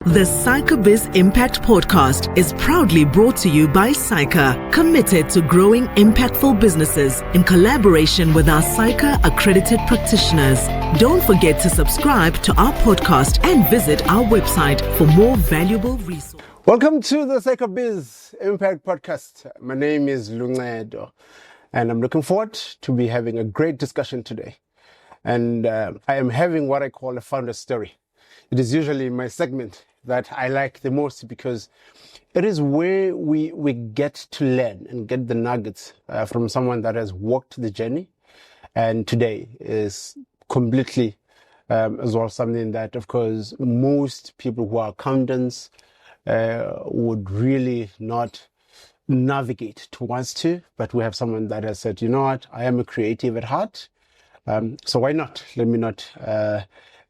The SAICABiz Impact Podcast is proudly brought to you by SAICA, committed to growing impactful businesses in collaboration with our SAICA accredited practitioners. Don't forget to subscribe to our podcast and visit our website for more valuable resources. Welcome to the SAICABiz Impact Podcast. My name is Luncedo, and I'm looking forward to be having a great discussion today. And I am having what I call a founder story. It is usually my segment that I like the most because it is where we get to learn and get the nuggets from someone that has walked the journey, and today is completely as well something that, of course, most people who are accountants would really not navigate towards to, but we have someone that has said, you know what, I am a creative at heart, so why not? Let me not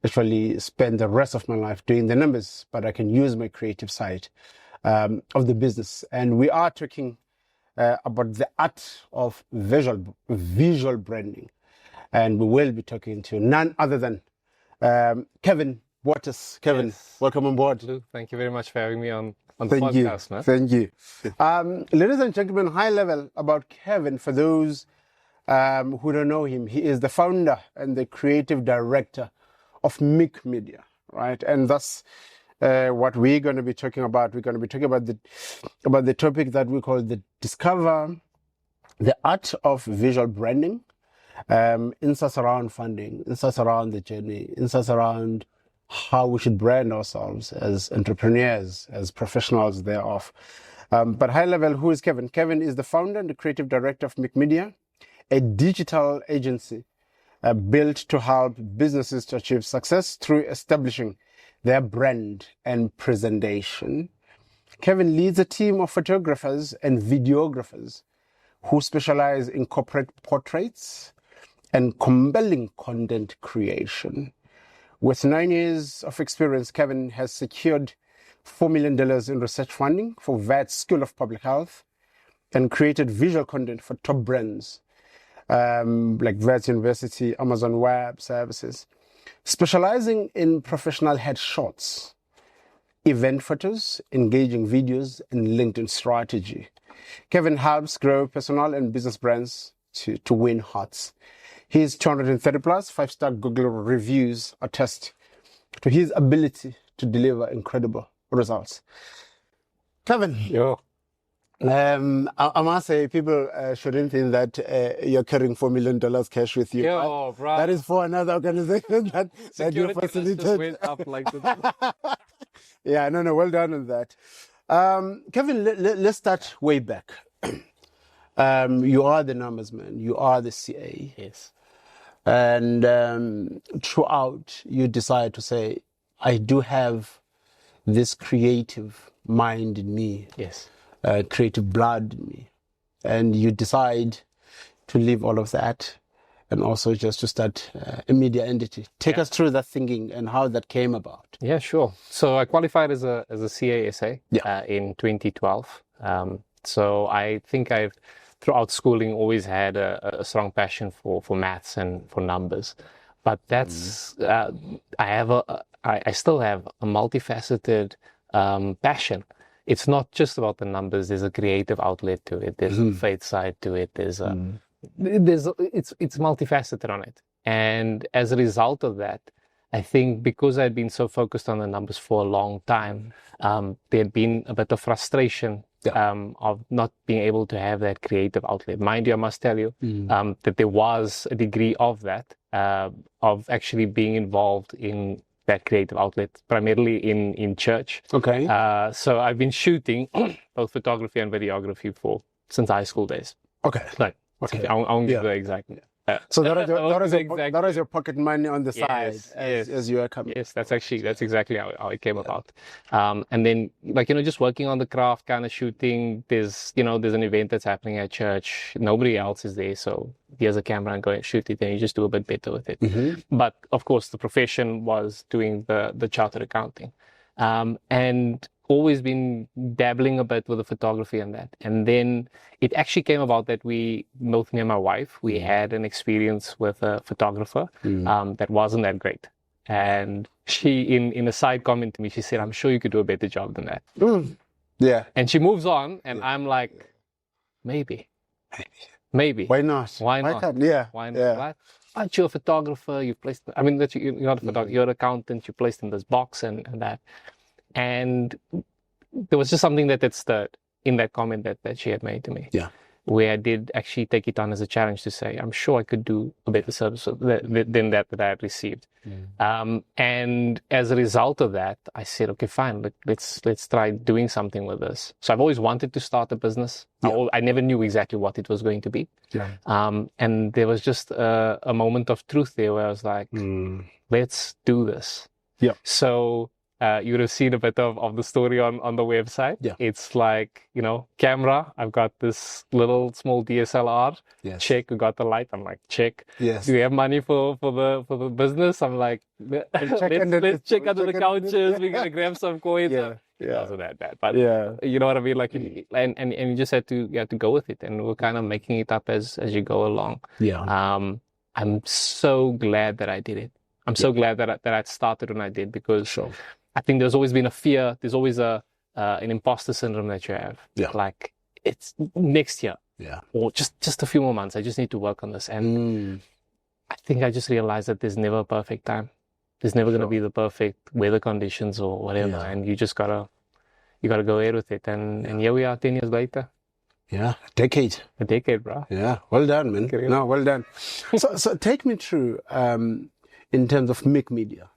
actually spend the rest of my life doing the numbers, but I can use my creative side of the business. And we are talking about the art of visual branding, and we will be talking to none other than Kevin Waters. Kevin, yes. Welcome on board. Thank you very much for having me on the podcast, man. Thank you. Ladies and gentlemen, high level about Kevin, for those who don't know him, he is the founder and the creative director of MIC Media, right? And that's what we're going to be talking about. We're going to be talking about the topic that we call discover the art of visual branding, insights around funding, insights around the journey, insights around how we should brand ourselves as entrepreneurs, as professionals thereof. But high level, who is Kevin? Kevin is the founder and the creative director of MIC Media, a digital agency built to help businesses to achieve success through establishing their brand and presentation. Kevin leads a team of photographers and videographers who specialize in corporate portraits and compelling content creation. With 9 years of experience, Kevin has secured $4 million in research funding for Wits School of Public Health and created visual content for top brands like Wits University, Amazon Web Services, specializing in professional headshots, event photos, engaging videos, and LinkedIn strategy. Kevin helps grow personal and business brands to win hearts. His 230 plus 5-star Google reviews attest to his ability to deliver incredible results. Kevin. Yo. I must say, people shouldn't think that you're carrying $4 million cash with you. Yo, bro. That is for another organization that you facilitated. Just went up like that. Yeah, no, well done on that. Kevin, let's start way back. You are the numbers man. You are the CA. Yes. And throughout, you decide to say, I do have this creative mind in me. Yes. Creative blood in me, and you decide to leave all of that and also just to start a media entity. Take us through that thinking and how that came about. Yeah, sure. So I qualified as a CASA in 2012. So I think I've throughout schooling always had a strong passion for maths and for numbers, but that's I still have a multifaceted passion. It's not just about the numbers. There's a creative outlet to it. There's a faith side to it. It's multifaceted on it. And as a result of that, I think because I'd been so focused on the numbers for a long time, there had been a bit of frustration of not being able to have that creative outlet. Mind you, I must tell you that there was a degree of that, of actually being involved in that creative outlet, primarily in church. Okay. So I've been shooting both photography and videography since high school days. Okay. Like, okay. I won't give the exact. So that is your pocket money on the side as you are coming. Yes, that's exactly how it came about. And then, just working on the craft, kind of shooting. There's an event that's happening at church. Nobody else is there, so here's a camera and go and shoot it, and you just do a bit better with it. Mm-hmm. But of course, the profession was doing the chartered accounting, and always been dabbling a bit with the photography and that. And then it actually came about that both me and my wife, we had an experience with a photographer that wasn't that great. And she, in a side comment to me, she said, "I'm sure you could do a better job than that." Yeah. And she moves on, and I'm like, maybe. Why not? Why not? Can't? Yeah. Why not? Yeah. Right? Aren't you a photographer? You placed. I mean, that you're not a photographer. You're an accountant. You placed in this box and that. And there was just something that stirred in that comment that she had made to me. Yeah. Where I did actually take it on as a challenge to say, I'm sure I could do a better service than that I had received. And as a result of that, I said, okay, fine, let's try doing something with this. So I've always wanted to start a business. I never knew exactly what it was going to be. And there was just a moment of truth there where I was like, let's do this. So you would have seen a bit of the story on the website. It's like, camera. I've got this little small DSLR. Check. We got the light. I'm like, check. Do we have money for the business? I'm like, let's check under the couches. We're gonna grab some coins. It wasn't that bad, but you know what I mean. Like, and you just had to go with it, and we're kind of making it up as you go along. I'm so glad that I did it. I'm so glad that I started when I did, because I think there's always been a fear. There's always an imposter syndrome that you have. Like, it's next year. Or just a few more months. I just need to work on this. And I think I just realized that there's never a perfect time. There's never going to be the perfect weather conditions or whatever. And you just gotta go ahead with it. And here we are 10 years later. A decade, bro. Well done, man. No, well done. So take me through, in terms of MIC Media.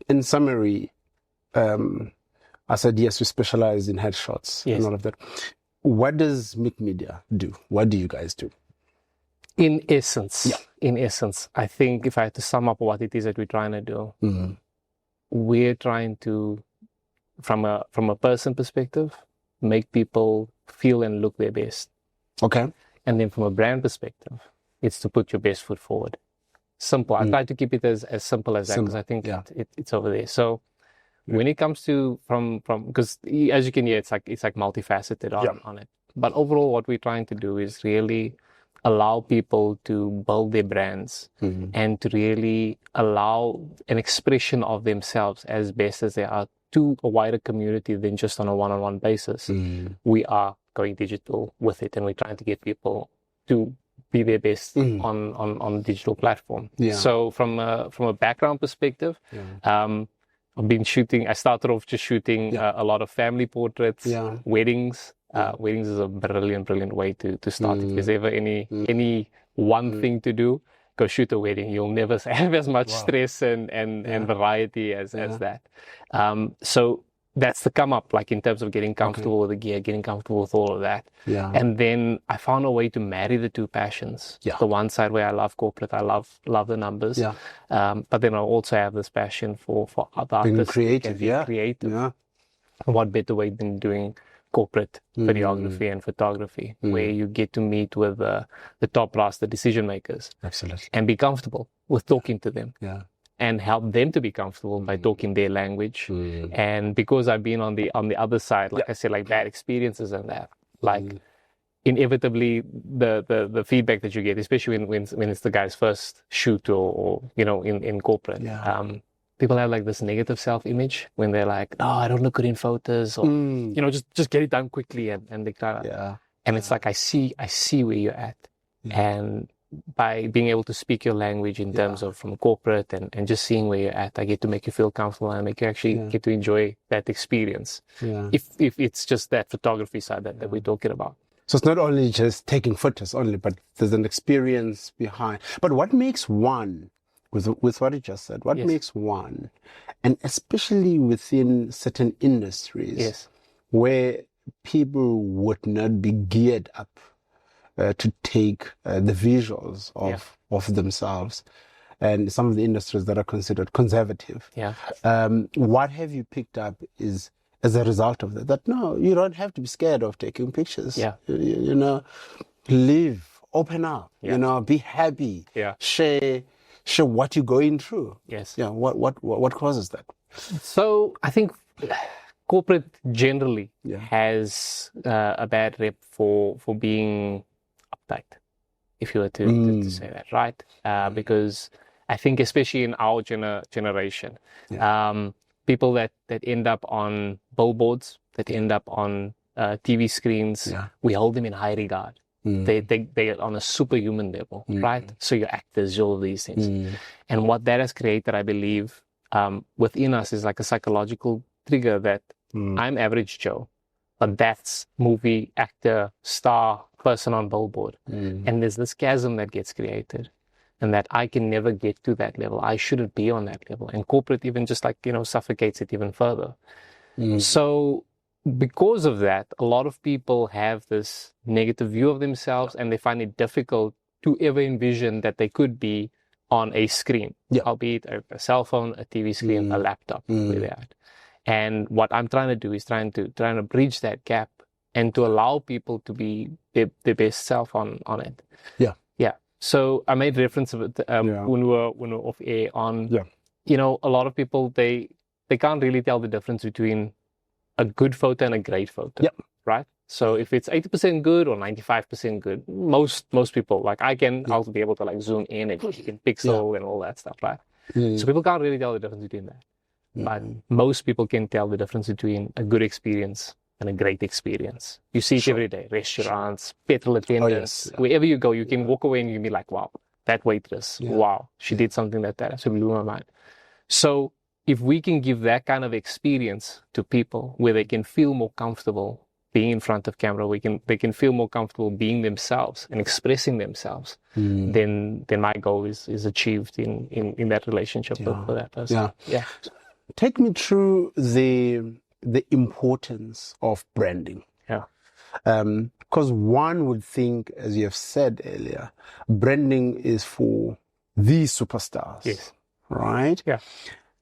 In summary, I said, yes, we specialize in headshots and all of that. What does MIC Media do? What do you guys do? In essence, I think if I had to sum up what it is that we're trying to do, we're trying to, from a person perspective, make people feel and look their best. And then from a brand perspective, it's to put your best foot forward. Simple. I try to keep it as simple as that, because I think it's over there. So when it comes to because as you can hear, it's like multifaceted on it. But overall, what we're trying to do is really allow people to build their brands and to really allow an expression of themselves as best as they are to a wider community than just on a one-on-one basis. We are going digital with it, and we're trying to get people to be their best on digital platform. So from a background perspective, I've been shooting. I started off just shooting a lot of family portraits, weddings. Weddings is a brilliant way to start. If there's ever any one thing to do, go shoot a wedding. You'll never have as much stress and variety as that. So that's the come up, like in terms of getting comfortable with the gear, getting comfortable with all of that. And then I found a way to marry the two passions. The one side where I love corporate, I love the numbers. But then I also have this passion for other being creative. What better way than doing corporate videography and photography, where you get to meet with the top brass, the decision makers. Absolutely. And be comfortable with talking to them. And help them to be comfortable by talking their language. And because I've been on the other side, like I said, like bad experiences and that, like inevitably the feedback that you get, especially when it's the guy's first shoot or in corporate, people have like this negative self-image when they're like, "Oh, I don't look good in photos," or just get it done quickly, and they kind of and it's like I see where you're at, and by being able to speak your language in terms of from corporate and just seeing where you're at, I get to make you feel comfortable and make you actually get to enjoy that experience. If it's just that photography side that we're talking about. So it's not only just taking photos only, but there's an experience behind. But what makes one, with what you just said, what makes one, and especially within certain industries where people would not be geared up to take the visuals of themselves, and some of the industries that are considered conservative. What have you picked up is, as a result of that, no, you don't have to be scared of taking pictures. Live, open up, be happy, share what you're going through. What causes that? So I think corporate generally has a bad rep for being uptight, if you were to say that, right? Because I think especially in our generation, people that end up on billboards, that end up on TV screens, we hold them in high regard. They're on a superhuman level, right? So your actors, all of these things. And what that has created, I believe, within us is like a psychological trigger that I'm average Joe, but that's movie, actor, star, person on billboard. And there's this chasm that gets created, and that I can never get to that level. I shouldn't be on that level. And corporate even just like, suffocates it even further. So because of that, a lot of people have this negative view of themselves, and they find it difficult to ever envision that they could be on a screen, albeit a cell phone, a TV screen, a laptop, where they're at. And what I'm trying to do is trying to bridge that gap and to allow people to be their best self on it. Yeah. So I made reference of it when we were off air on, a lot of people, they can't really tell the difference between a good photo and a great photo, right? So if it's 80% good or 95% good, most people, like I'll be able to like zoom in and pixel and all that stuff, right? So people can't really tell the difference between that. But most people can tell the difference between a good experience and a great experience. You see it every day, restaurants, petrol attendants, wherever you go, you can walk away and you can be like, wow, that waitress, wow, she did something that absolutely blew my mind. So if we can give that kind of experience to people where they can feel more comfortable being in front of camera, they can feel more comfortable being themselves and expressing themselves, then my goal is achieved in that relationship with that person. Take me through the importance of branding. Because one would think, as you have said earlier, branding is for these superstars, right?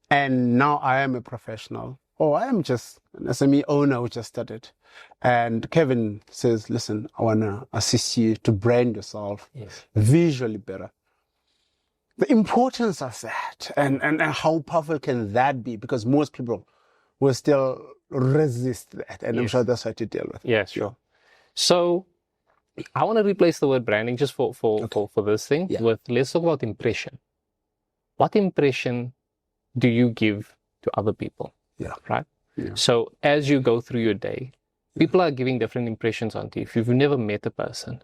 And now I am a professional, or I am just an SME owner who just started. And Kevin says, listen, I want to assist you to brand yourself visually better. The importance of that and how powerful can that be? Because most people will still resist that. And I'm sure that's what to deal with. Yeah, sure. So I want to replace the word branding just for this thing with, let's talk about impression. What impression do you give to other people? Right? So as you go through your day, people are giving different impressions onto you. If you've never met a person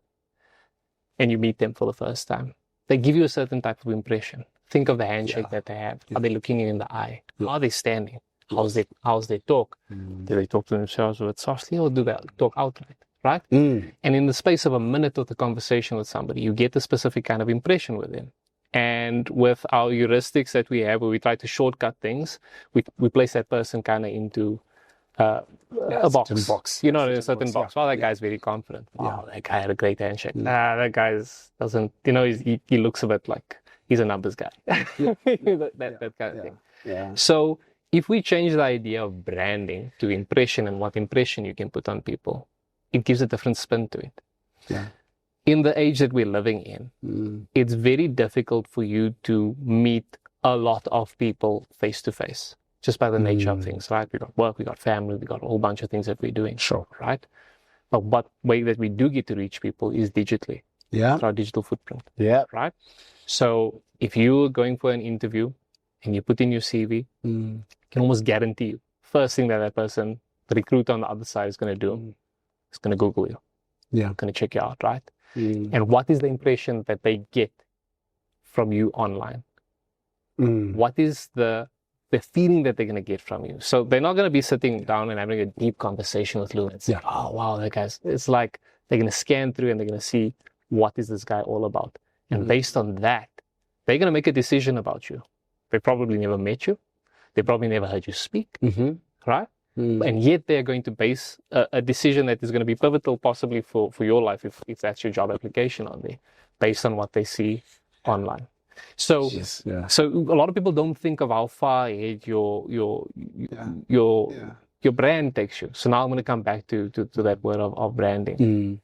and you meet them for the first time, they give you a certain type of impression. Think of the handshake that they have. Are they looking you in the eye? How are they standing? How's their talk? Do they talk to themselves with softly, or do they talk outright? Right? And in the space of a minute of the conversation with somebody, you get a specific kind of impression with them. And with our heuristics that we have, where we try to shortcut things, we place that person kind of into a box. In a certain box. Well, that guy's very confident. Wow, that guy had a great handshake. That guy doesn't, he looks a bit like he's a numbers guy. that kind of thing. So if we change the idea of branding to impression and what impression you can put on people, it gives a different spin to it. In the age that we're living in, it's very difficult for you to meet a lot of people face to face, just by the nature of things, right? We got work, we got family, we got a whole bunch of things that we're doing, right? But what way that we do get to reach people is digitally, through our digital footprint, right? So if you're going for an interview and you put in your CV, I can almost guarantee you, first thing that person, the recruiter on the other side is going to do, is going to Google you, going to check you out, right? And what is the impression that they get from you online? What is the feeling that they're going to get from you? So they're not going to be sitting down and having a deep conversation with Lou and say, oh, wow, that guy's, it's like they're going to scan through and they're going to see what is this guy all about. And based on that, they're going to make a decision about you. They probably never met you. They probably never heard you speak, right? And yet they're going to base a decision that is going to be pivotal possibly for your life if that's your job application on there, based on what they see online. So so a lot of people don't think of how far ahead your brand takes you. So now I'm going to come back to that word of branding.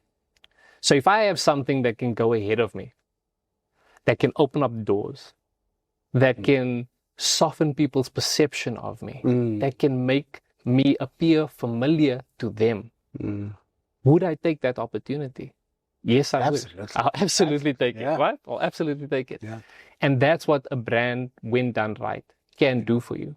So if I have something that can go ahead of me, that can open up doors, that can soften people's perception of me, that can make me appear familiar to them, would I take that opportunity? Yes, I would. Absolutely. I'll absolutely take Yeah. it, right? I'll absolutely take it. Yeah. And that's what a brand, when done right, can do for you.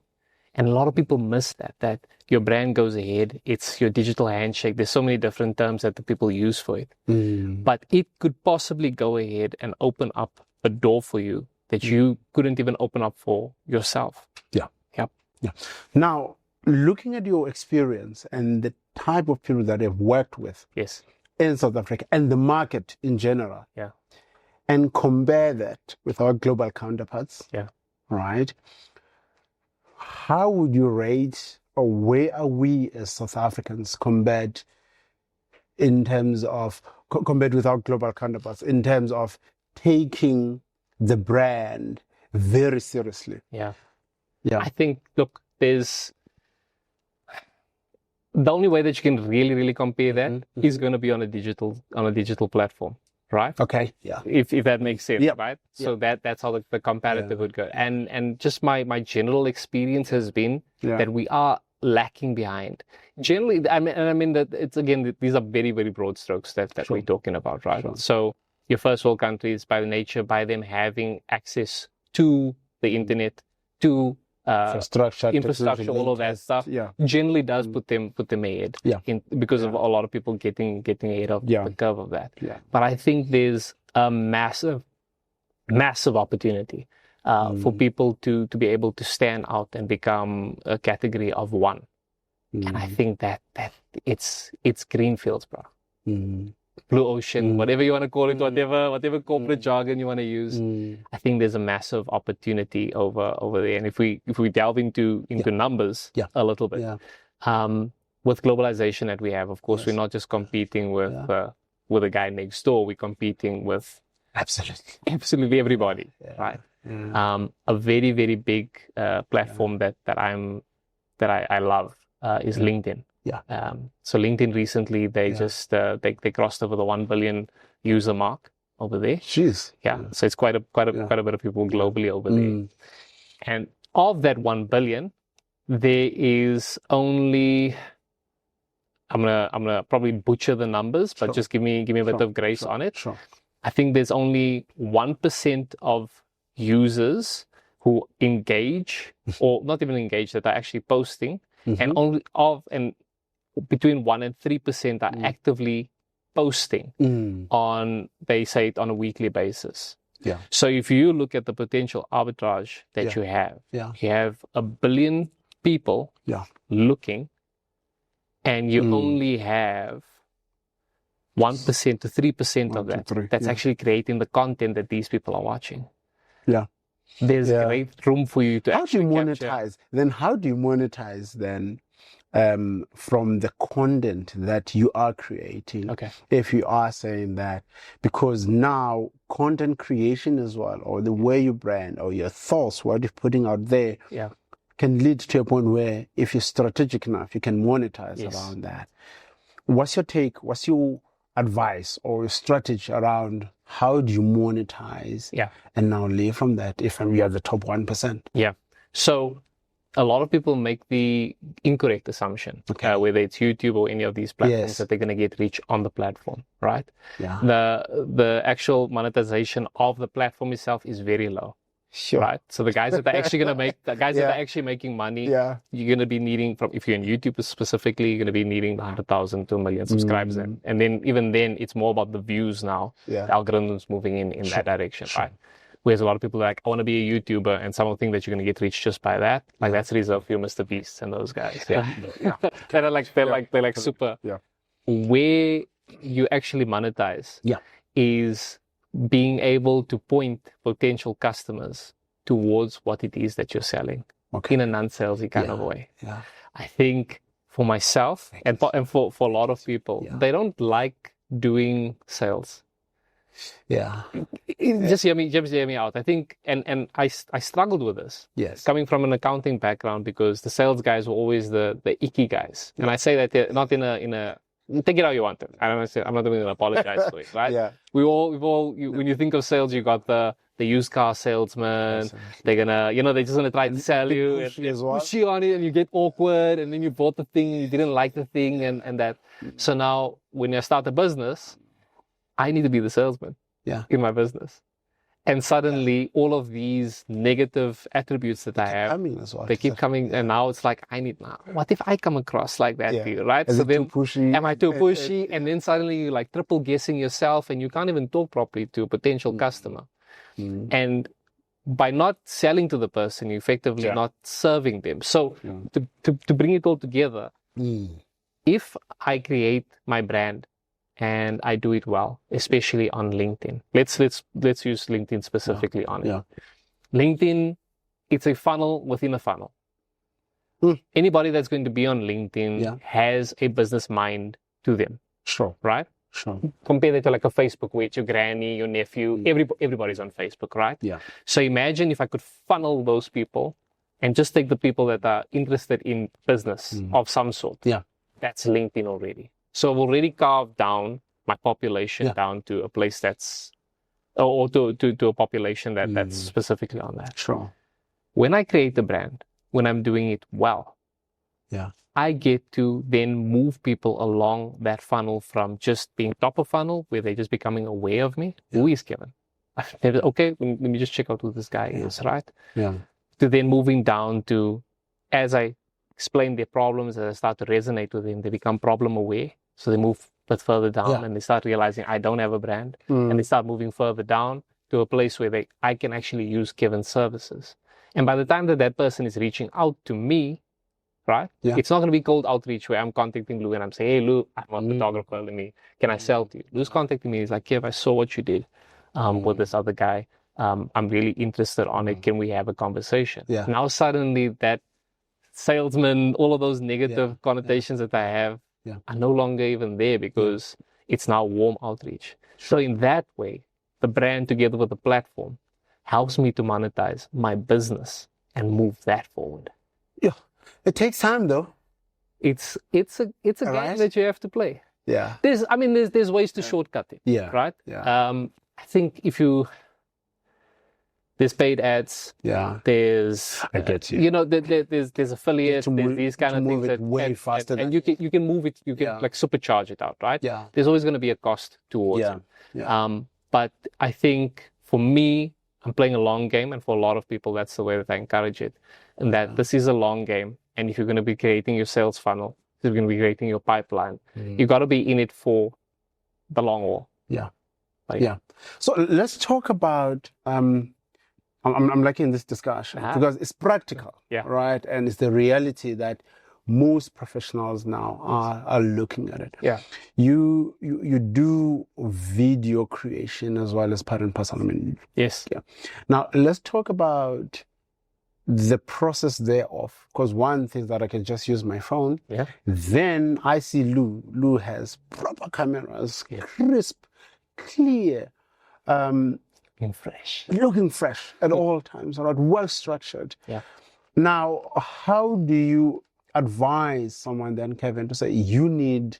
And a lot of people miss that your brand goes ahead. It's your digital handshake. There's so many different terms that the people use for it. But it could possibly go ahead and open up a door for you that you couldn't even open up for yourself. Yeah. Yep. Yeah. Now, looking at your experience and the type of people that you've worked with Yes. in South Africa and the market in general, Yeah. and compare that with our global counterparts, Yeah. right? How would you rate, or where are we as South Africans compared in terms of, compared with our global counterparts, in terms of taking the brand very seriously? Yeah. Yeah. I think, look, there's the only way that you can really compare that is going to be on a digital platform, right? Okay. Yeah. If that makes sense, Yeah. right? So that's how the comparative would go. And just my general experience has been that we are lacking behind. Generally, I mean that it's, again, these are very broad strokes that we're talking about, right? Sure. So your first world countries, by nature, by them having access to the internet, to infrastructure, all of that stuff, generally does put them ahead. Because of a lot of people getting ahead of the curve of that. But I think there's a massive opportunity for people to be able to stand out and become a category of one. And I think that it's greenfields, bro. Blue ocean, whatever you want to call it, whatever corporate jargon you want to use. I think there's a massive opportunity over there. And if we delve into numbers a little bit, with globalization that we have, of course, we're not just competing with a guy next door. We're competing with absolutely everybody, right? A very big platform that I love is LinkedIn. So LinkedIn recently, they just they crossed over the 1 billion user mark over there. Jeez. So it's quite a bit of people globally over there. And of that 1 billion, there is only, I'm gonna probably butcher the numbers, but just give me a bit of grace on it. I think there's only 1% of users who engage, or not even engage, that are actually posting, and between 1% and 3% are actively posting on, they say it on a weekly basis. So if you look at the potential arbitrage that you have 1 billion people looking, and you only have 1% to 3% of that that's actually creating the content that these people are watching. There's great room for you to actually monetize. Then how do you monetize then from the content that you are creating? If you are saying that, because now content creation as well, or the way you brand, or your thoughts, what you're putting out there, can lead to a point where, if you're strategic enough, you can monetize around that. What's your take? What's your advice or your strategy around how do you monetize and now live from that if we are the top 1%? So a lot of people make the incorrect assumption, whether it's YouTube or any of these platforms, that they're going to get rich on the platform, right? The actual monetization of the platform itself is very low. Right. So the guys that are actually going to make, that are actually making money, you're going to be needing, if you're on YouTube specifically, you're going to be needing 100,000 to 1 million subscribers. And then even then, it's more about the views now. The algorithm's moving in that direction, right? Whereas a lot of people are like, I want to be a YouTuber, and some of them think that you're going to get rich just by that. Like that's reserved for Mr. Beast and those guys. They're like super. Where you actually monetize is being able to point potential customers towards what it is that you're selling in a non-salesy kind of way. I think for myself and for a lot of people, they don't like doing sales. Just hear me out. I think, and I struggled with this. Coming from an accounting background, because the sales guys were always the icky guys. And I say that not in a take it how you want it. I'm not even going to apologize for it, right? We've all when you think of sales, you got the used car salesman. They're gonna, they're just gonna try to sell you and push you on it, and you get awkward, and then you bought the thing and you didn't like the thing, and that. So now when you start a business, I need to be the salesman in my business. And suddenly all of these negative attributes that I have, they keep coming. And now it's like, what if I come across like that to you, right? Is so it then, too pushy? am I too pushy? And then suddenly you're like triple guessing yourself and you can't even talk properly to a potential customer. And by not selling to the person, you're effectively not serving them. So to bring it all together, if I create my brand and I do it well, especially on LinkedIn. Let's use LinkedIn specifically on it. LinkedIn, it's a funnel within a funnel. Anybody that's going to be on LinkedIn has a business mind to them. Sure. Right? Sure. Compare that to like a Facebook where it's your granny, your nephew, everybody's on Facebook, right? Yeah. So imagine if I could funnel those people and just take the people that are interested in business of some sort. Yeah. That's LinkedIn already. So I've already carved down my population down to a place that's, or to a population that's specifically on that. Sure. When I create a brand, when I'm doing it well, I get to then move people along that funnel from just being top of funnel, where they're just becoming aware of me. Who is Kevin? Okay, let me just check out who this guy is, right? Yeah. To then moving down to, as I explain their problems, as I start to resonate with them, they become problem aware. So they move a bit further down and they start realizing I don't have a brand. And they start moving further down to a place where I can actually use Kevin's services. And by the time that person is reaching out to me, right? It's not going to be cold outreach where I'm contacting Lou and I'm saying, hey, Lou, I'm a photographer. Can I sell to you? Lou's contacting me. He's like, Kev, I saw what you did with this other guy. I'm really interested on it. Can we have a conversation? Now suddenly that salesman, all of those negative connotations that I have are no longer even there because it's now warm outreach. So in that way, the brand together with the platform helps me to monetize my business and move that forward. Yeah. It takes time though. It's a game that you have to play. Yeah. There's ways to shortcut it. Yeah. Right? Yeah. I think there's paid ads. Yeah. There's I get you. There's affiliates, there's these kind of things that way faster and you can move it, you can like supercharge it out, right? Yeah. There's always going to be a cost towards it. Yeah. But I think for me, I'm playing a long game, and for a lot of people, that's the way that I encourage it. And that this is a long game. And if you're going to be creating your sales funnel, if you're going to be creating your pipeline, you got to be in it for the long haul. Yeah. So let's talk about, I'm liking this discussion because it's practical, right? And it's the reality that most professionals now are looking at it. Yeah. You do video creation as well as part and parcel. Yes. Yeah. Now let's talk about the process thereof, because one thing that I can just use my phone. Yeah. Then I see Lou has proper cameras, crisp, clear, looking fresh at all times, right? Well structured. Yeah. Now, how do you advise someone then, Kevin, to say you need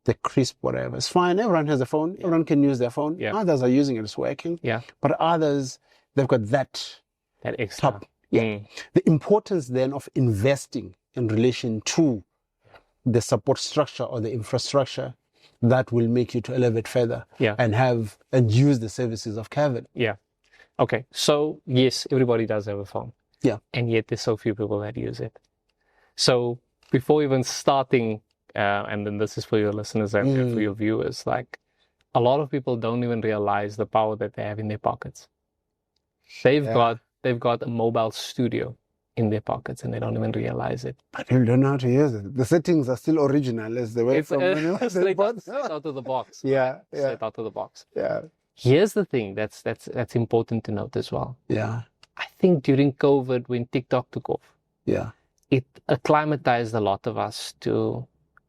the crisp whatever? It's fine. Everyone has a phone. Everyone can use their phone. Yeah. Others are using it. It's working. Yeah. But others, they've got that extra. top. Yeah. The importance then of investing in relation to the support structure or the infrastructure that will make you to elevate further and use the services of Kevin. Yeah. Okay. So yes, everybody does have a phone. Yeah. And yet there's so few people that use it. So before even starting, and then this is for your listeners and for your viewers, like a lot of people don't even realize the power that they have in their pockets. They've got a mobile studio in their pockets and they don't even realize it. But you don't know how to use it. The settings are still original as they were from straight out of the box. Yeah. Straight out of the box. Yeah. Here's the thing that's important to note as well. Yeah. I think during COVID, when TikTok took off, it acclimatized a lot of us to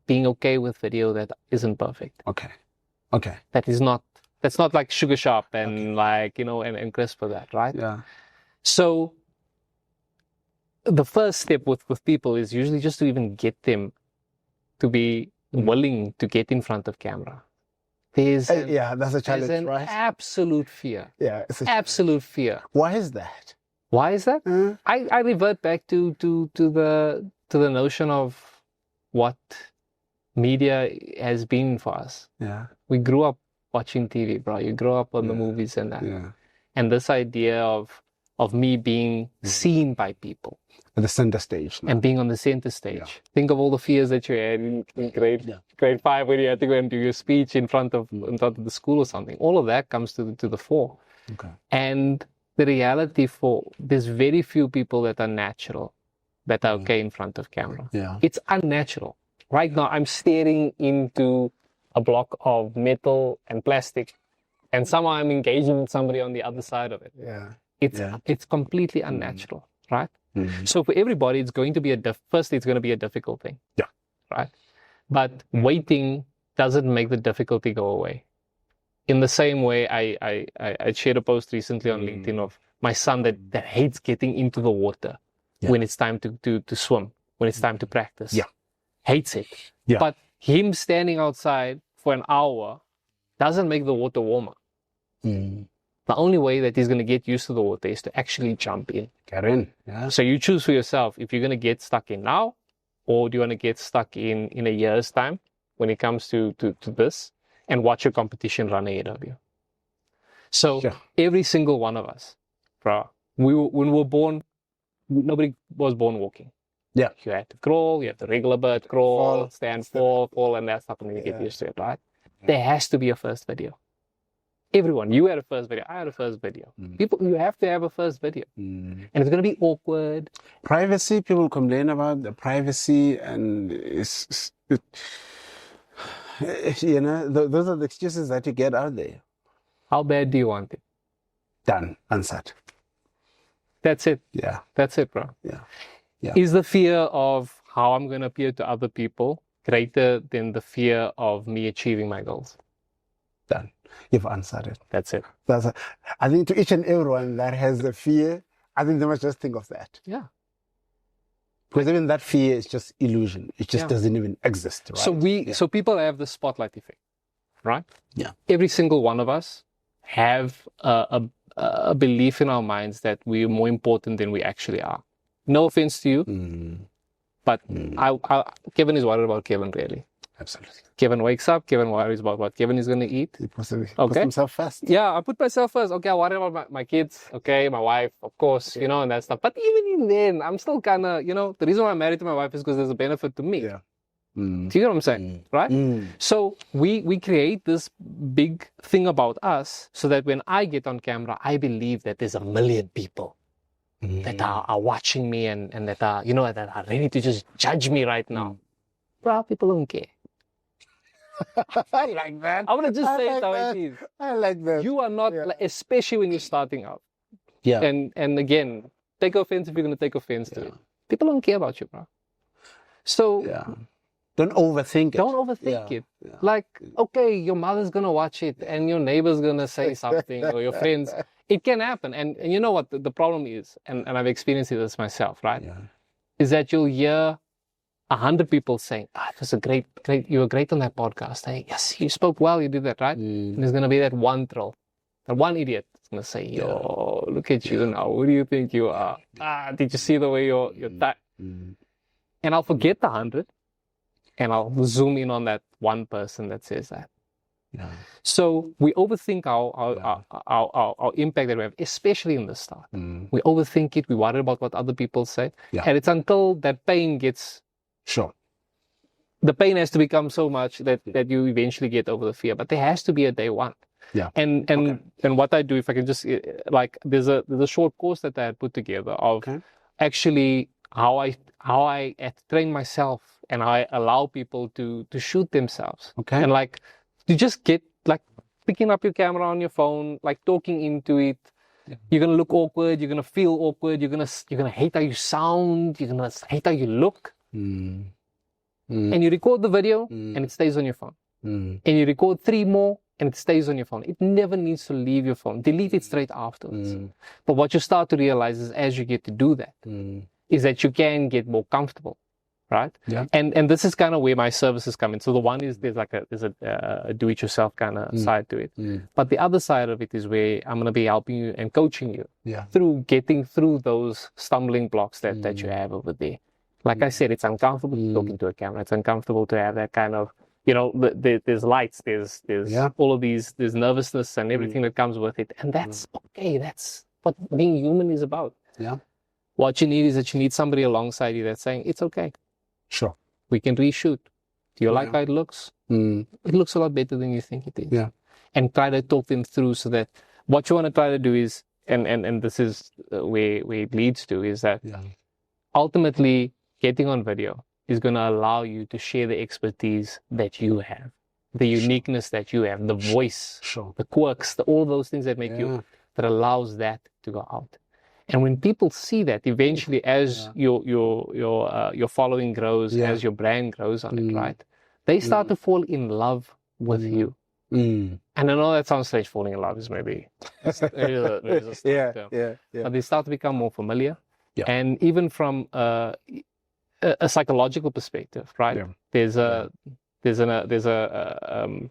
being okay with video that isn't perfect. Okay. That's not like Sugar Sharp and and crisp for that, right? Yeah. So the first step with people is usually just to even get them to be willing to get in front of camera. That's a challenge, there's an right? Absolute fear. Yeah, it's absolute fear. Why is that? I revert back to the notion of what media has been for us. Yeah. We grew up watching TV, bro. You grow up on the movies and that. Yeah. And this idea of me being seen by people. At the center stage. And being on the center stage. Yeah. Think of all the fears that you had in grade 5 when you had to go and do your speech in front of the school or something. All of that comes to the fore. Okay. And the reality there's very few people that are natural, that are okay in front of camera. Yeah. It's unnatural. Right now, I'm staring into a block of metal and plastic, and somehow I'm engaging with somebody on the other side of it. Yeah. It's completely unnatural, right? Mm-hmm. So for everybody, it's going to be firstly, it's going to be a difficult thing. Yeah. Right? But waiting doesn't make the difficulty go away. In the same way, I shared a post recently on LinkedIn of my son that hates getting into the water when it's time to swim, when it's time to practice. Yeah. Hates it. Yeah. But him standing outside for an hour doesn't make the water warmer. Mm. The only way that he's going to get used to the water is to actually jump in. Get in. Yeah. So you choose for yourself if you're going to get stuck in now, or do you want to get stuck in a year's time when it comes to this, and watch your competition run ahead of you. So every single one of us, bro, when we were born, nobody was born walking. Yeah. You had to crawl, you have the regular bird crawl, stand, fall, and that's not going to get used to it, right? There has to be a first video. Everyone, you had a first video, I had a first video. People, you have to have a first video. And it's going to be awkward. Privacy, people complain about the privacy, and you know, those are the excuses that you get out there. How bad do you want it? Done. Answered. That's it. Yeah. That's it, bro. Yeah. Yeah. Is the fear of how I'm going to appear to other people greater than the fear of me achieving my goals? Done. You've answered it. That's it. I think to each and everyone that has the fear, I think they must just think of that. Yeah. Because even that fear is just illusion. It just doesn't even exist, right? So people have the spotlight effect, right? Yeah. Every single one of us have a belief in our minds that we're more important than we actually are. No offense to you, but Kevin is worried about Kevin, really. Absolutely. Kevin wakes up, Kevin worries about what Kevin is going to eat. He puts himself first. Yeah, I put myself first. Okay, I worry about my kids, okay, my wife, of course, you know, and that stuff. But even in then, I'm still kind of, you know, the reason why I'm married to my wife is because there's a benefit to me. Yeah. Do you get what I'm saying? Right? So we create this big thing about us so that when I get on camera, I believe that there's a million people that are watching me and that are, you know, that are ready to just judge me right now. Bro, people don't care. I like that. I want to just say it how it is. I like that. You are not, like, especially when you're starting out. Yeah. And again, take offense if you're going to take offense to it. People don't care about you, bro. So don't overthink it. Don't overthink it. Yeah. Like, okay, your mother's going to watch it and your neighbor's going to say something or your friends. It can happen. And you know what the problem is, and I've experienced this myself, right? Yeah. Is that you'll hear 100 people saying, it was a great, you were great on that podcast. Hey, yes, you spoke well, you did that, right? And there's going to be that one troll, that one idiot that's going to say, yo, look at you now. Who do you think you are? Did you see the way you're And I'll forget the 100 and I'll zoom in on that one person that says that. Yeah. So we overthink our impact that we have, especially in the start. We overthink it. We worry about what other people say. Yeah. And it's until that pain gets... Sure. The pain has to become so much that you eventually get over the fear. But there has to be a day one. Yeah. And what I do, if I can just, like, there's a short course that I had put together of actually how I train myself and how I allow people to shoot themselves. Okay. And like, you just get, like, picking up your camera on your phone, like talking into it. Yeah. You're going to look awkward. You're going to feel awkward. You're going to hate how you sound. You're going to hate how you look. And you record the video and it stays on your phone. And you record 3 more and it stays on your phone. It never needs to leave your phone. Delete it straight afterwards. But what you start to realize is as you get to do that, is that you can get more comfortable, right? Yeah. And this is kind of where my services come in. So the one is there's a do-it-yourself kind of side to it. But the other side of it is where I'm going to be helping you and coaching you through getting through those stumbling blocks that you have over there. Like I said, it's uncomfortable talking to a camera. It's uncomfortable to have that kind of there's lights, there's all of these, there's nervousness and everything that comes with it. And that's okay. That's what being human is about. Yeah. What you need is that you need somebody alongside you that's saying, it's okay. Sure. We can reshoot. Do you like how it looks? It looks a lot better than you think it is. Yeah. And try to talk them through so that what you want to try to do is, and this is where it leads to, is that ultimately getting on video is going to allow you to share the expertise that you have, the uniqueness that you have, the voice, the quirks, all those things that make you, that allows that to go out. And when people see that, eventually, as your following grows, as your brand grows on it, right, they start to fall in love with you. And I know that sounds strange. Falling in love is maybe there's a term. But they start to become more familiar, and even from a psychological perspective, right? There's a 7-11-4.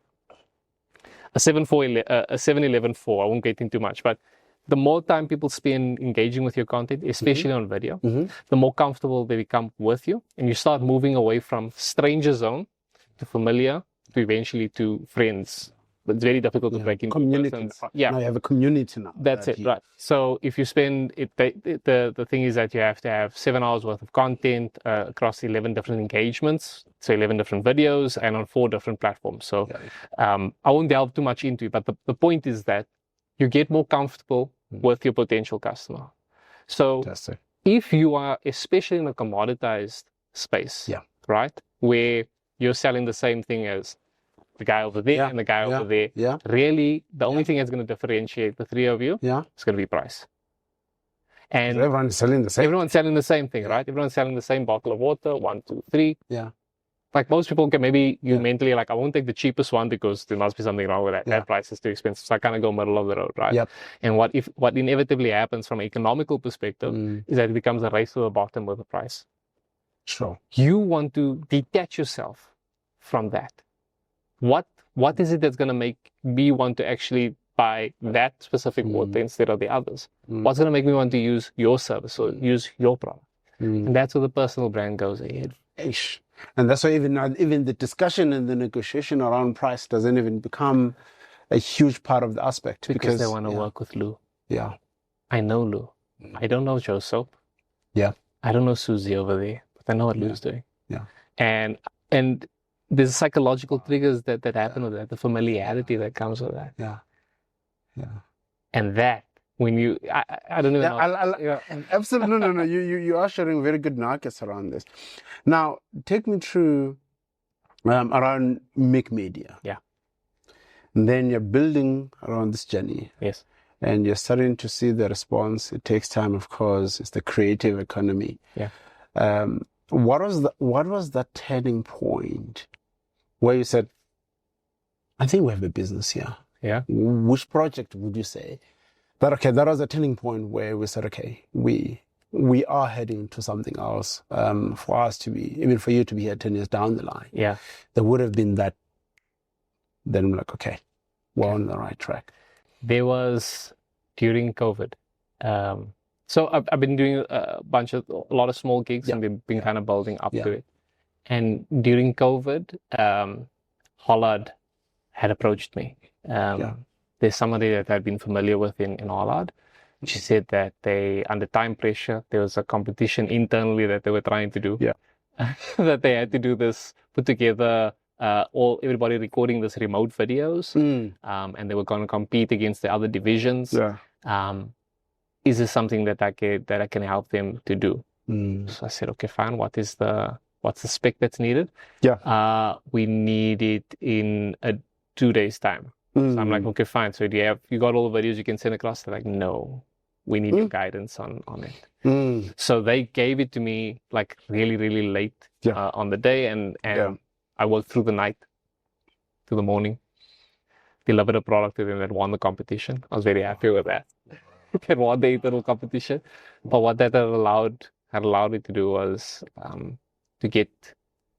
I won't get into much, but the more time people spend engaging with your content, especially on video, the more comfortable they become with you, and you start moving away from stranger zone to familiar to eventually to friends. But it's very difficult to break into community. Now you have a community now. That's it, right? So if you spend it, the thing is that you have to have 7 hours worth of content across 11 different engagements, so 11 different videos, and on 4 different platforms. So I won't delve too much into it, but the point is that you get more comfortable with your potential customer. So if you are, especially in a commoditized space, right, where you're selling the same thing as the guy over there and the guy over there, really the only thing that's going to differentiate the three of you is going to be price. And everyone's selling the same. Everyone's selling the same thing, right? Everyone's selling the same bottle of water, 1, 2, 3. Like most people can maybe mentally like, I won't take the cheapest one because there must be something wrong with that. That price is too expensive. So I kind of go middle of the road, right? And what inevitably happens from an economical perspective is that it becomes a race to the bottom with the price. You want to detach yourself from that. What is it that's going to make me want to actually buy that specific water instead of the others? What's going to make me want to use your service or use your product? And that's where the personal brand goes ahead. And that's why even the discussion and the negotiation around price doesn't even become a huge part of the aspect. Because they want to work with Lou. I know Lou. I don't know Joe Soap. I don't know Susie over there, but I know what Lou's doing. And there's psychological triggers that happen with that, the familiarity that comes with that. And that, when you, I don't even know. Absolutely. No. You are sharing very good nuggets around this. Now, take me through around Make Media. And then you're building around this journey. And you're starting to see the response. It takes time, of course. It's the creative economy. What was that turning point where you said, I think we have a business here? Which project would you say that was a turning point where we said, okay, we are heading to something else, for us to be, even for you to be here 10 years down the line? There would have been that. Then I'm like, okay, we're on the right track. There was during COVID. So I've been doing a lot of small gigs and we've been kind of building up to it. And during COVID, Hollard had approached me. There's somebody that I'd been familiar with in Hollard. She said that under time pressure, there was a competition internally that they were trying to do. That they had to do this, put together everybody recording this remote videos, and they were going to compete against the other divisions. Is this something that I can help them to do? So I said, okay, fine. What's the spec that's needed? We need it in 2 days time. So I'm like, okay, fine. So you got all the videos you can send across? They're like, no, we need your guidance on it. So they gave it to me like really, really late on the day, and I worked through the night to the morning, delivered a product to them that won the competition. I was very happy with that. That won the internal competition. But what that had allowed me to do was to get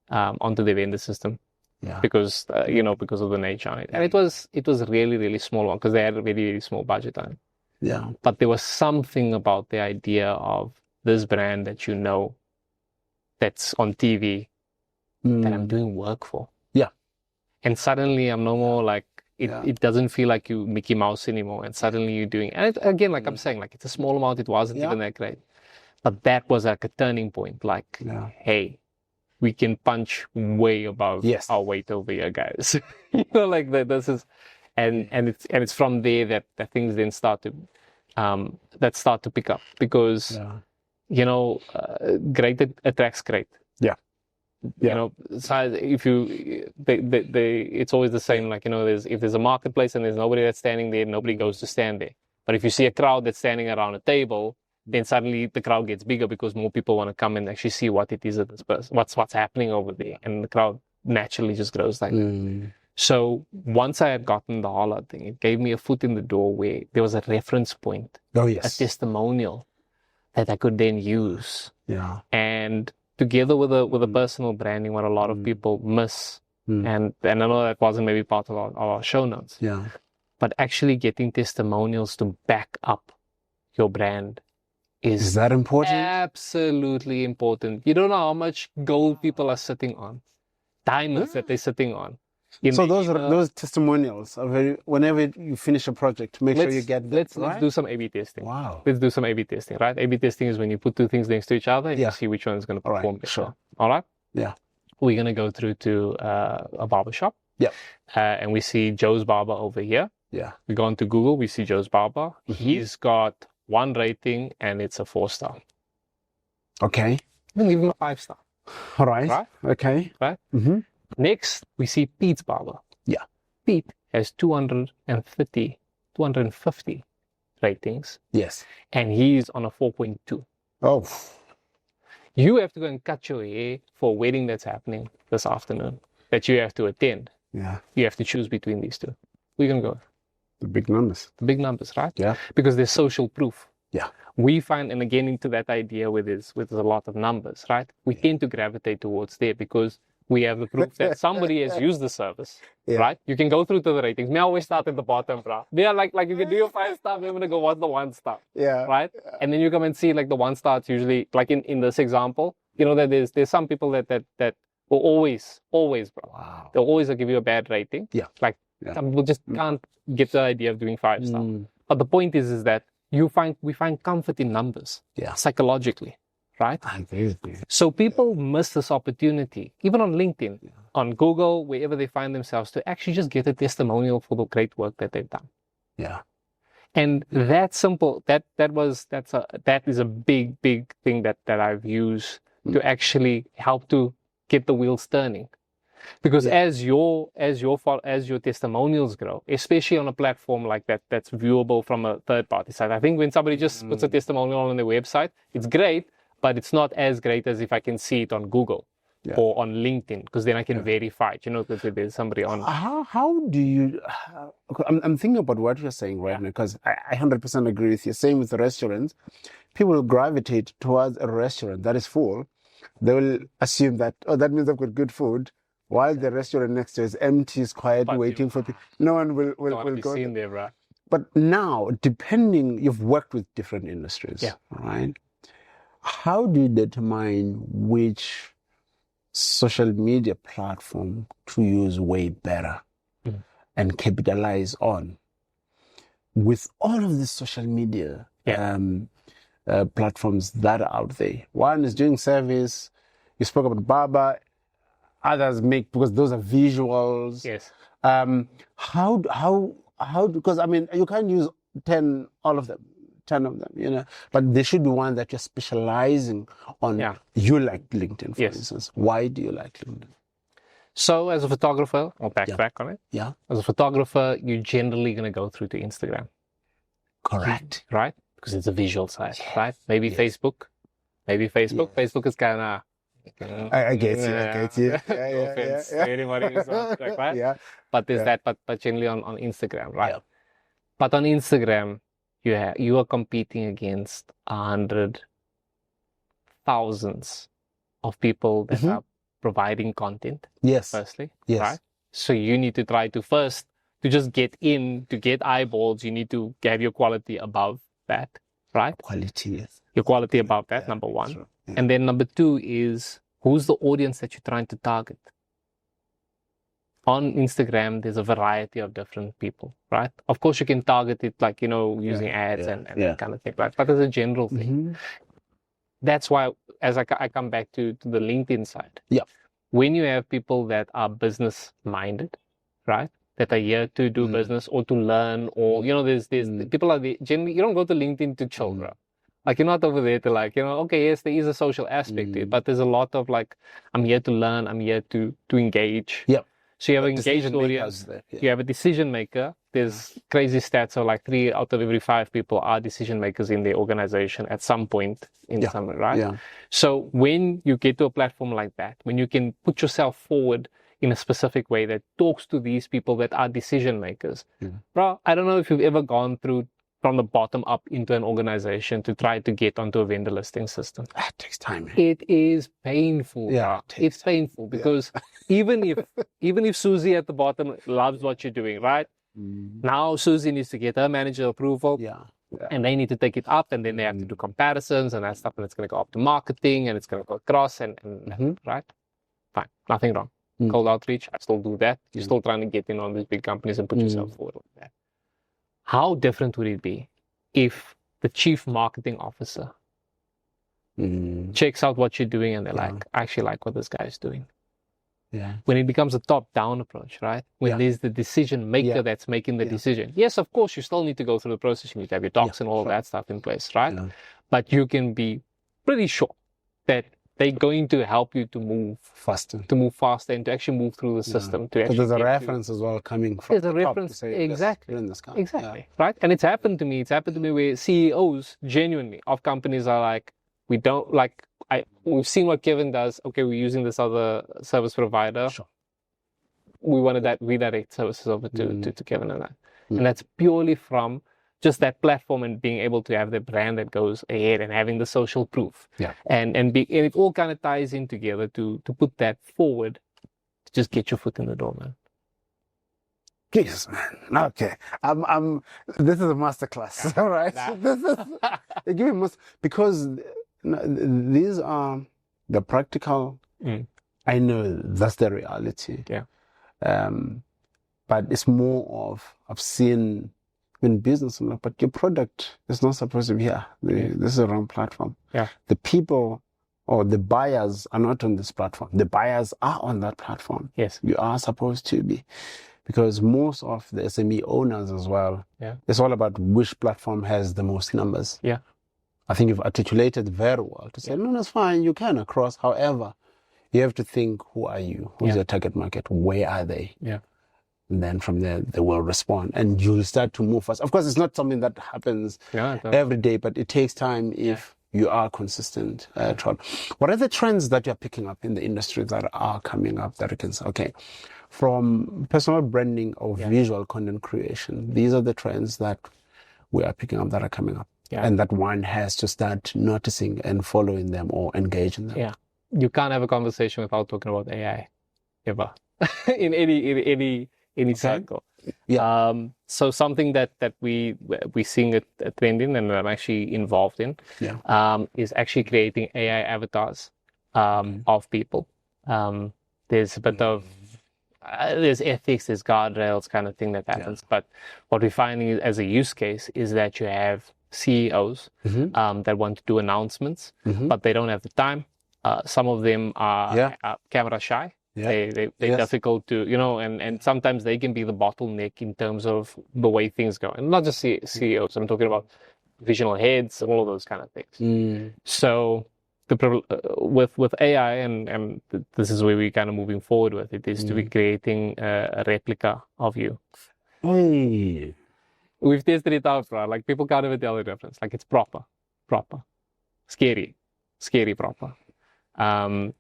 onto the vendor system. Because because of the nature on it. And it was really, really small one because they had a very, very small budget on it. But there was something about the idea of this brand that that's on TV that I'm doing work for. And suddenly I'm no more like, it doesn't feel like you Mickey Mouse anymore. And suddenly you're doing, and again, like I'm saying, like it's a small amount. It wasn't even that great. But that was like a turning point. Like, hey, we can punch way above our weight over here, guys. You know, like this is, and it's from there that things then start to pick up, because you know, great attracts great. You know, so if it's always the same. Like, you know, if there's a marketplace and there's nobody that's standing there, nobody goes to stand there. But if you see a crowd that's standing around a table, then suddenly the crowd gets bigger, because more people want to come and actually see what it is that this person, what's happening over there, and the crowd naturally just grows like that. So once I had gotten the holler thing, it gave me a foot in the door where there was a reference point, a testimonial that I could then use. And together with a personal branding, what a lot of people miss, and I know that wasn't maybe part of our show notes, but actually getting testimonials to back up your brand is that important? Absolutely important. You don't know how much gold people are sitting on, diamonds that they're sitting on. So those testimonials are very. Whenever you finish a project, make sure you get. Let's do some A/B testing. Wow. Let's do some A/B testing, right? A/B testing is when you put two things next to each other and you see which one is going to perform better. Sure. All right. Yeah. We're going to go through to a barber shop. And we see Joe's Barber over here. We go into Google. We see Joe's Barber. He's got 1 rating and it's a 4-star. Okay. We'll give him a 5-star. All right. Okay. Right. Next, we see Pete's Barber. Pete has 250 ratings. And he's on a 4.2. Oh. You have to go and cut your hair for a wedding that's happening this afternoon that you have to attend. You have to choose between these two. We're going to go. The big numbers. The big numbers, right? Because there's social proof. Yeah. We find, and again, into that idea with a lot of numbers, right? We tend to gravitate towards there because we have the proof that somebody has used the service, right? You can go through to the ratings. Me always start at the bottom, bro. They are like you can do your 5-star, I'm gonna go, what's the 1-star? Right? And then you come and see like the 1-star, it's usually like in this example, you know, that there's some people that will always, bro. Wow. They'll always give you a bad rating. Like some people just can't get the idea of doing 5-star. But the point is that we find comfort in numbers, psychologically, right? I agree with you. So people miss this opportunity, even on LinkedIn, on Google, wherever they find themselves, to actually just get a testimonial for the great work that they've done. And that simple, that is a big thing that I've used to actually help to get the wheels turning. Because as your testimonials grow, especially on a platform like that that's viewable from a third party side. I think when somebody just puts a testimonial on their website, it's great, but it's not as great as if I can see it on Google or on LinkedIn, because then I can verify it, you know, that there's somebody on. How do you? I'm thinking about what you're saying right now, because I 100% agree with you. Same with the restaurants. People will gravitate towards a restaurant that is full. They will assume that, that means I've got good food. While the restaurant next to is empty, is quiet, waiting for people. No one will go seen there, right? But now, you've worked with different industries, right? How do you determine which social media platform to use way better and capitalize on? With all of the social media platforms that are out there, one is doing service. You spoke about Baba. Others because those are visuals. Because I mean, you can't use 10 of them, you know, but there should be one that you're specializing on. You like LinkedIn, for instance. Why do you like LinkedIn? So as a photographer, I'll backtrack on it. As a photographer, you're generally going to go through to Instagram. Correct. Right? Because it's a visual site, right? Maybe Facebook. Facebook is kind of, I get you. No offense to anybody who's not like that. But there's that, but generally on Instagram, right? But on Instagram, you are competing against 100,000s of people that are providing content. Firstly, right? So you need to try to first to just get in, to get eyeballs. You need to have your quality above that, right? Your quality above that, number one. Right. And then number two is, who's the audience that you're trying to target? on Instagram, there's a variety of different people, right? Of course, you can target it like, using ads and that kind of thing, right? But as a general thing, that's why, as I come back to the LinkedIn side, when you have people that are business minded, right? That are here to do business or to learn, or, there's people are there. Generally, you don't go to LinkedIn to chill, bro. Like, you're not over there to okay, yes, there is a social aspect to it, but there's a lot of I'm here to learn, I'm here to engage. Yep. So you have an engaged audience, you have a decision maker. There's crazy stats of 3 out of every 5 people are decision makers in their organization at some point in summer, right? Yeah. So when you get to a platform like that, when you can put yourself forward in a specific way that talks to these people that are decision makers, bro, I don't know if you've ever gone through from the bottom up into an organization to try to get onto a vendor listing system. That takes time. It is painful. Yeah, it's painful because even if Susie at the bottom loves what you're doing, right? Now Susie needs to get her manager approval. And they need to take it up, and then they have to do comparisons and that stuff, and it's going to go up to marketing, and it's going to go across, and right? Fine, nothing wrong. Cold outreach, I still do that. You're still trying to get in on these big companies and put yourself forward like that. How different would it be if the chief marketing officer checks out what you're doing and they're I actually like what this guy is doing? Yeah. When it becomes a top-down approach, right? When there's the decision maker that's making the decision. Yes, of course, you still need to go through the process. You need to have your docs and all of that stuff in place, right? But you can be pretty sure that they're going to help you to move faster, and to actually move through the system. Because there's a reference as well coming from the top to say, exactly, right? And it's happened to me. It's happened to me where CEOs genuinely of companies are we don't we've seen what Kevin does. Okay, we're using this other service provider. Sure. We wanted that redirect services over to Kevin and that. And that's purely from just that platform and being able to have the brand that goes ahead and having the social proof. And it all kind of ties in together to put that forward to just get your foot in the door, man. Jesus, man. Okay. This is a masterclass. All right. They give me because these are the practical. I know that's the reality. Yeah. But it's more of I've seen in business, but your product is not supposed to be here. This is the wrong platform. Yeah. The people or the buyers are not on this platform. The buyers are on that platform. Yes. You are supposed to be. Because most of the SME owners as well, it's all about which platform has the most numbers. Yeah. I think you've articulated very well to say, no, that's fine, you can across. However, you have to think, who are you? Who's your target market? Where are they? Yeah. And then from there, they will respond. And you'll start to move fast. Of course, it's not something that happens every day, but it takes time if you are consistent. What are the trends that you're picking up in the industry that are coming up that you can say, okay, from personal branding or visual content creation, these are the trends that we are picking up that are coming up. Yeah. And that one has to start noticing and following them or engaging them. Yeah. You can't have a conversation without talking about AI, ever, in any cycle. Yeah. So something that we're seeing a trend in, and I'm actually involved in, is actually creating AI avatars of people. There's a bit of there's ethics, there's guardrails kind of thing that happens. But what we're finding as a use case is that you have CEOs that want to do announcements, but they don't have the time. Some of them are camera shy. Yeah. They're difficult to, and sometimes they can be the bottleneck in terms of the way things go. And not just CEOs, I'm talking about visional heads and all of those kind of things. So with AI, and this is where we're kind of moving forward with it, is to be creating a replica of you. Hey. We've tested it out, bro. Like, people can't even tell the difference. Like, it's proper, scary proper. And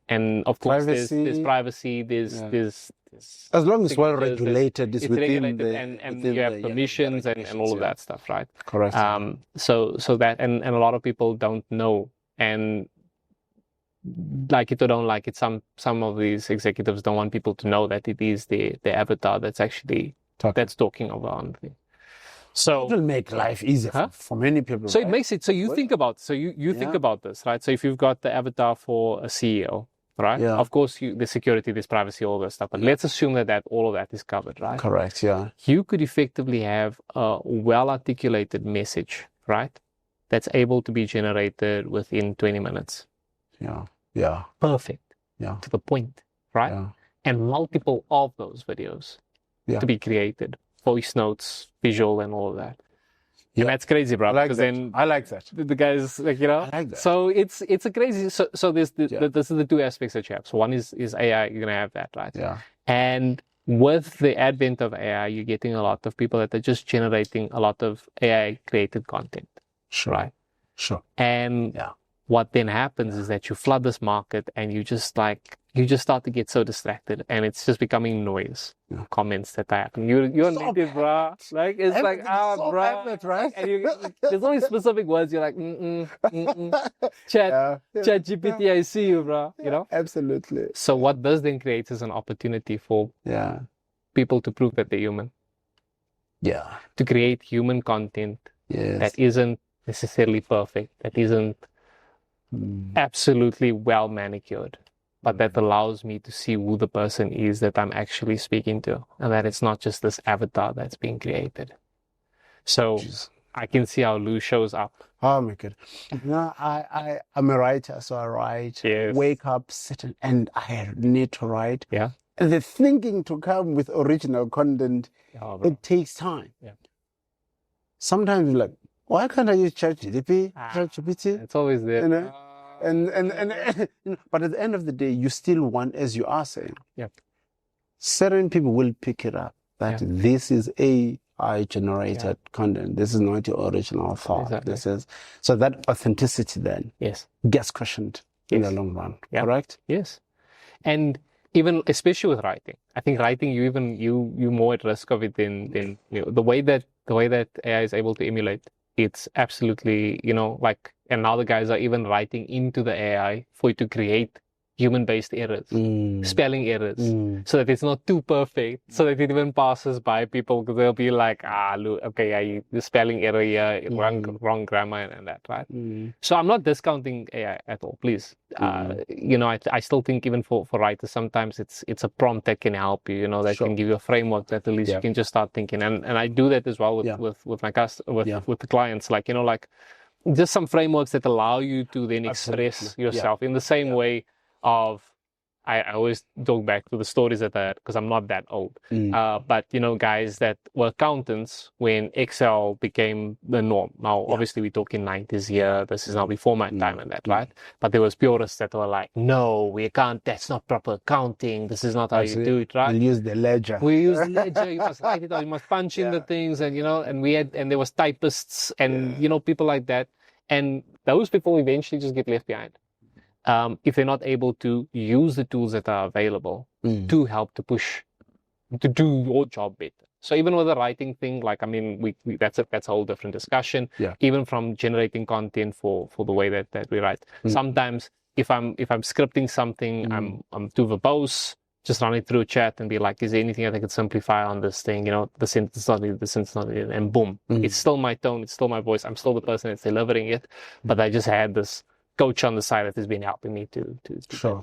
of course, there's privacy, there's as long as it's well regulated, it's within regulated, and you have permissions and all of that stuff, right? Correct. So that, and a lot of people don't know, and like it or don't like it, some of these executives don't want people to know that it is the avatar that's actually that's talking about it. So it will make life easier for many people. So it makes it, so you think about, think about this, right? So if you've got the avatar for a CEO, right? Yeah. Of course, the security, there's privacy, all that stuff. But let's assume that all of that is covered, right? Correct. Yeah. You could effectively have a well-articulated message, right? That's able to be generated within 20 minutes. Yeah. Yeah. Perfect. Yeah. To the point, right? Yeah. And multiple of those videos to be created. Voice notes, visual, and all of that. Yeah. And that's crazy, bro. I like Because that. then I like that. the guys, like, I like that. So it's a crazy. So this is the two aspects that you have. So one is AI. You're gonna have that, right? Yeah. And with the advent of AI, you're getting a lot of people that are just generating a lot of AI created content. Sure. Right. Sure. And what then happens is that you flood this market, and you just start to get so distracted, and it's just becoming noise. Comments that happen. You're native, bro. Like it's like bro. Right? And there's only specific words. You're like Chat GPT. I see you, bro. You know. Absolutely. So what this then creates is an opportunity for people to prove that they're human. Yeah. To create human content that isn't necessarily perfect, that isn't absolutely well manicured, but that allows me to see who the person is that I'm actually speaking to, and that it's not just this avatar that's being created. So I can see how Lou shows up. Oh my God. I'm a writer, so I write. Yes. Wake up, sit and I need to write. Yeah. And the thinking to come with original content, it takes time. Yeah. Sometimes you're like, why can't I use ChatGPT? It's always there. You know? But at the end of the day, you still want, as you are saying, certain people will pick it up that this is AI generated content. This is not your original thought. Exactly. So that authenticity then gets questioned in the long run. Correct? Yes. And even especially with writing, I think writing you more at risk of it than the way that AI is able to emulate. It's absolutely, and now the guys are even writing into the AI for it to create human-based errors, spelling errors, so that it's not too perfect, so that it even passes by people, because they'll be like, look, okay, the spelling error here, wrong grammar and that, right? So I'm not discounting AI at all, please. I still think even for writers, sometimes it's a prompt that can help you, that can give you a framework that at least you can just start thinking. And I do that as well with my with the clients, like just some frameworks that allow you to then express yourself in the same way of, I always talk back to the stories that I had, because I'm not that old. But, guys that were accountants when Excel became the norm. Now, obviously, we're talking 90s here. This is now before my time and that, right? But there was purists that were like, no, we can't. That's not proper accounting. This is not how you do it, right? We use the ledger. We use the ledger. You must write it out. You must punch in the things. And, and there was typists and, people like that. And those people eventually just get left behind. If they're not able to use the tools that are available to help to push, to do your job better. So even with the writing thing, that's a whole different discussion. Yeah. Even from generating content for the way that we write. Sometimes if I'm scripting something, I'm too verbose, just run it through chat and be like, is there anything that I could simplify on this thing? The sentence not needed, the sentence not needed, and boom. It's still my tone, it's still my voice, I'm still the person that's delivering it, but I just had this coach on the side that has been helping me to get through.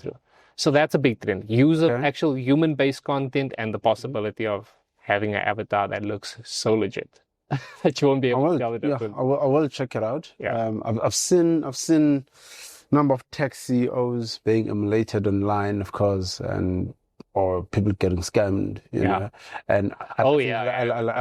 So that's a big trend. Use of actual human-based content and the possibility of having an avatar that looks so legit that you won't be able to tell the difference. I will check it out. Yeah. I've seen number of tech CEOs being emulated online, of course, or people getting scammed, you know. And I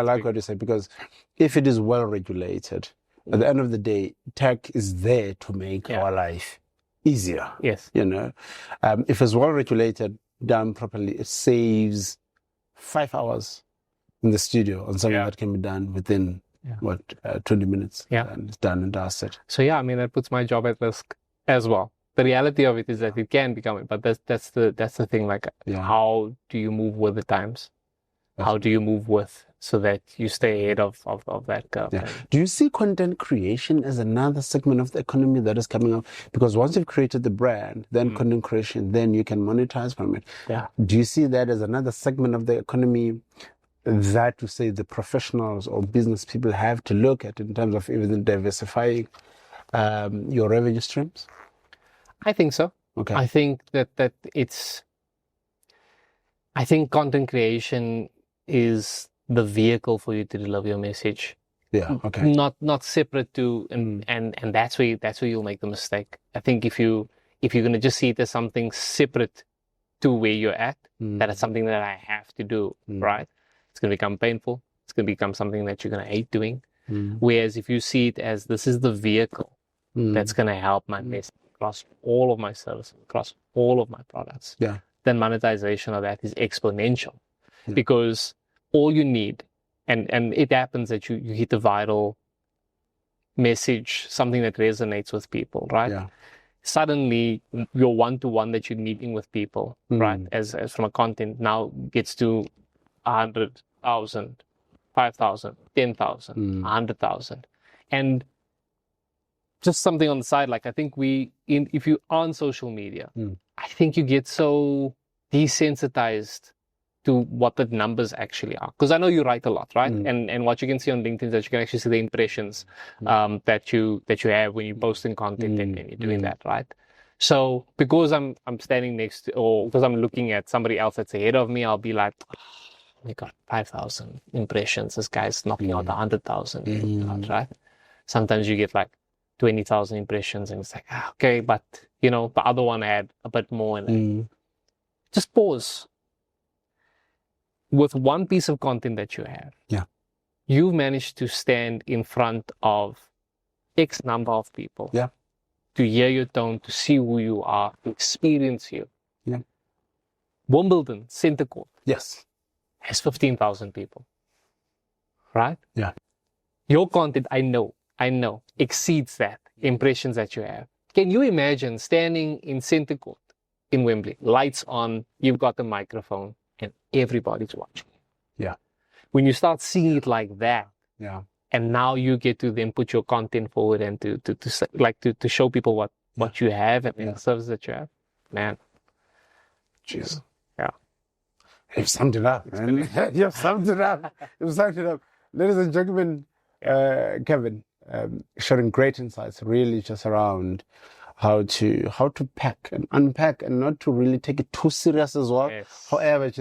like what you say, because if it is well regulated, at the end of the day, tech is there to make our life easier. Yes. If it's well regulated, done properly, it saves 5 hours in the studio on something that can be done within 20 minutes. Yeah. And it's done and dusted. So that puts my job at risk as well. The reality of it is that it can become it, but that's the thing. Like, how do you move with the times? How do you move with, so that you stay ahead of that curve? Yeah. Do you see content creation as another segment of the economy that is coming up? Because once you've created the brand, then content creation, then you can monetize from it. Yeah. Do you see that as another segment of the economy that, to say, the professionals or business people have to look at in terms of even diversifying your revenue streams? I think so. Okay. I think that I think content creation is the vehicle for you to deliver your message. Yeah. Okay. Not separate to, and that's where you'll make the mistake. I think if you're going to just see it as something separate to where you're at, that is something that I have to do, right? It's going to become painful. It's going to become something that you're going to hate doing. Whereas if you see it as this is the vehicle that's going to help my message across all of my services, across all of my products, then monetization of that is exponential. Because all you need, and it happens that you hit a viral message, something that resonates with people, right? Yeah. Suddenly your one-to-one that you're meeting with people, right, as from a content now gets to 100,000, 5,000, 10,000, 100,000. And just something on the side, like I think if you're on social media, I think you get so desensitized to what the numbers actually are. Because I know you write a lot, right? And what you can see on LinkedIn is that you can actually see the impressions that you have when you're posting content and you're doing that, right? So because I'm standing next to, or because I'm looking at somebody else that's ahead of me, I'll be like, we got 5,000 impressions. This guy's knocking out 100,000, right? Sometimes you get like 20,000 impressions and it's like, okay, but the other one had a bit more. And just pause. With one piece of content that you have, you've managed to stand in front of X number of people, to hear your tone, to see who you are, to experience you. Wimbledon, Centre Court, has 15,000 people, right? Yeah. Your content, I know, exceeds that impressions that you have. Can you imagine standing in Centre Court in Wembley, lights on, you've got the microphone, and everybody's watching. Yeah. When you start seeing it like that, and now you get to then put your content forward and to show people what you have and the service that you have, man. Jeez. Yeah. You've summed it up, man. You've summed it up. Ladies and gentlemen, Kevin, sharing great insights, really just around how to pack and unpack and not to really take it too serious as well. Yes. However,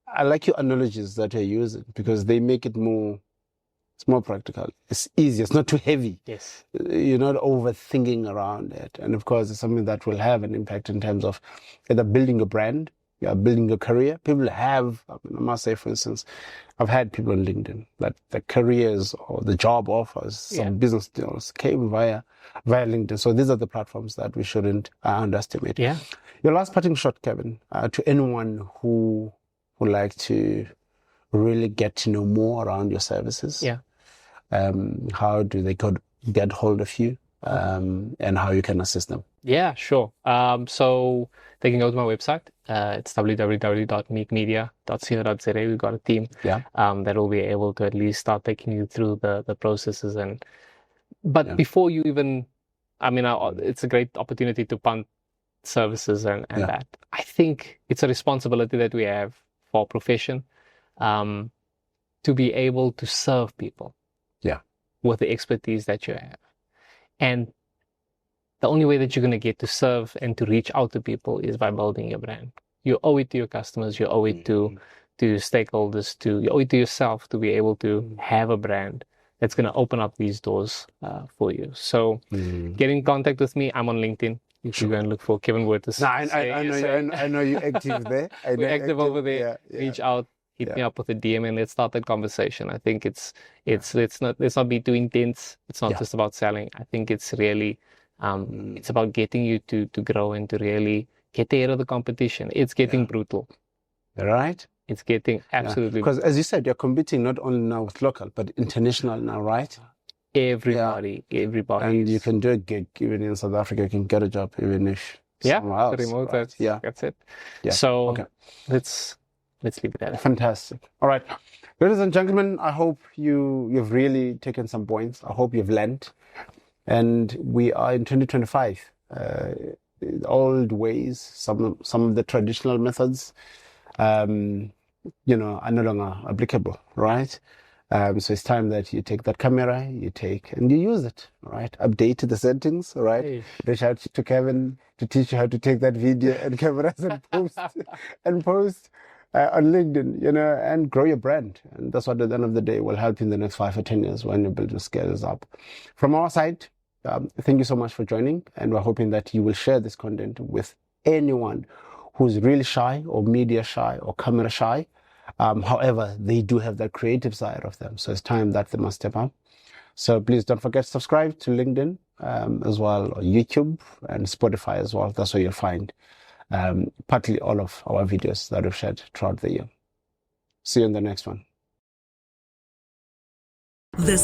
I like your analogies that you're using because they make it it's more practical. It's easier. It's not too heavy. Yes. You're not overthinking around it. And of course, it's something that will have an impact in terms of either building a brand, building a career. People have, I must say, for instance, I've had people on LinkedIn that the careers or the job offers, some business deals came via LinkedIn. So these are the platforms that we shouldn't underestimate. Yeah. Your last parting shot, Kevin, to anyone who would like to really get to know more around your services. Yeah. How do they get hold of you and how you can assist them? Yeah, sure. So they can go to my website. It's www.meekmedia.co.za. We've got a team that will be able to at least start taking you through the processes. But before you even, it's a great opportunity to punt services and that. I think it's a responsibility that we have for our profession to be able to serve people with the expertise that you have. And the only way that you're going to get to serve and to reach out to people is by building your brand. You owe it to your customers. You owe it to stakeholders. You owe it to yourself to be able to have a brand that's going to open up these doors for you. So get in contact with me. I'm on LinkedIn. You should go and look for Kevin Wirtus. No, I know you're active there. We're active over there. Reach out. Hit me up with a DM and let's start that conversation. I think let's not be too intense. It's not just about selling. I think it's really it's about getting you to grow and to really get ahead of the competition. It's getting brutal. Right? It's getting absolutely because as you said, you're competing not only now with local but international now, right? Everybody. And you can do a gig even in South Africa. You can get a job even if somewhere else. Remote. Right? That's it. Yeah. So let's leave it at that. Fantastic. All right. Ladies and gentlemen, I hope you've really taken some points. I hope you've learned. And we are in 2025. Old ways, some of the traditional methods, are no longer applicable, right? So it's time that you take that camera, and you use it, right? Update the settings, right? Hey. Reach out to Kevin to teach you how to take that video and cameras and post on LinkedIn, and grow your brand. And that's what at the end of the day will help you in the next 5 or 10 years when your business scales up. From our side, thank you so much for joining, and we're hoping that you will share this content with anyone who's really shy or media shy or camera shy. However, they do have that creative side of them. So it's time that they must step up. So please don't forget to subscribe to LinkedIn as well, or YouTube and Spotify as well. That's where you'll find partly all of our videos that we've shared throughout the year. See you in the next one. The